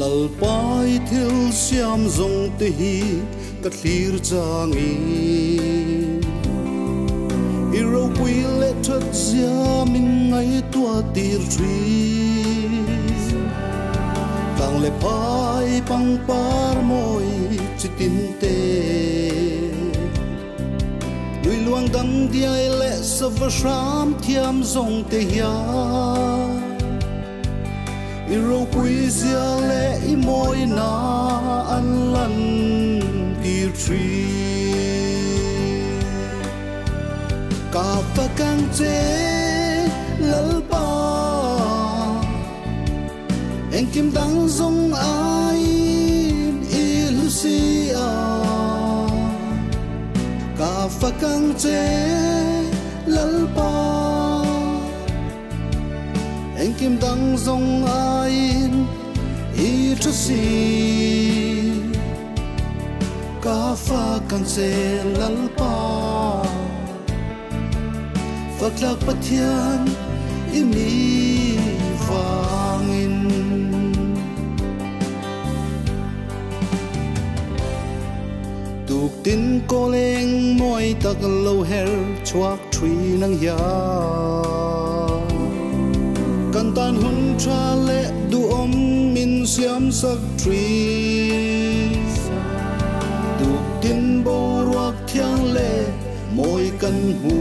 lal pai thil siam zong te hi ka thlir changi iro pui le that zia min ngai tua tir tri kang le pai pang par moi chitin te lui luang dam dia le savasham thiam zong te ya iro pui zia le I moi na an lan tir tri ka pa kang che lal pa en kim dang zong ai ilusia ka fa kang che lal pa en kim dang zong ai I cho si ka fa kang che lal pa phật lạc bất thiên im ni vangin tuk tin ko leng moi tak lo her chuak thui nang ya kan tan hun tra le du om min siam sak thui tuk tin bo ruak thiang le moi kan hu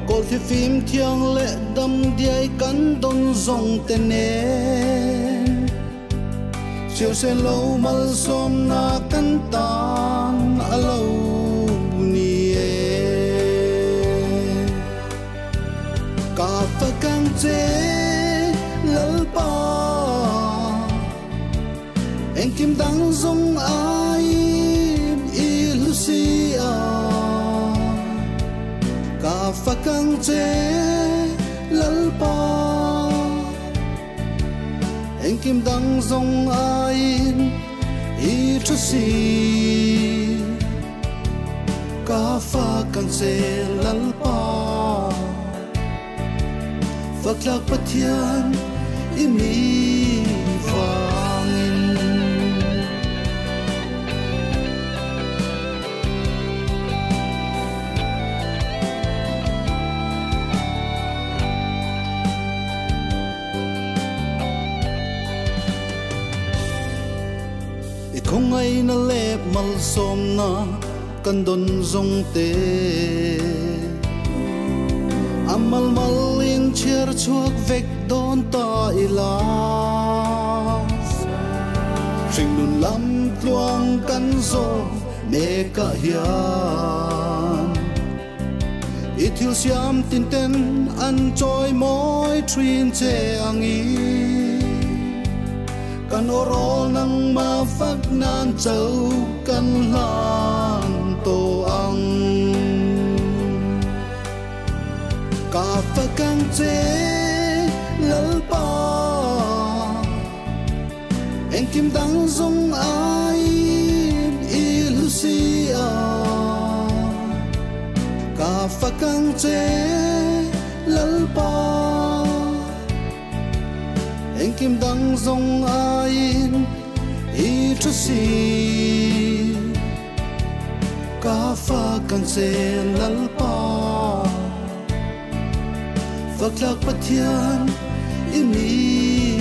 Col thi phim thiang lệ đâm điai cắn don dòng tên nè chiều sen lâu mal xóm na cắn tan a lâu nie cà phê căng chế lal pa em kim đắng dòng ai ilusia ka fa kang che lal pa en kim dang zong ai I cho si ka fa kang che lal pa phật lạc bất thiên im ni vangin không ai na lep mal som na kan don zong te amal mal in cher chuak vek don ta ilas sing nun lam tuang kan zo me ka hian ithil siam tin ten an choi moi trin che angi kan orol nang ma phak nan chau kan lan to ang ka fa kang che lal pa en kim dang zong ai ilusia ka fa kang che lal pa en kim dang zong ai I cho si ka fa kan se lal pa phật lạc bất thiên im ni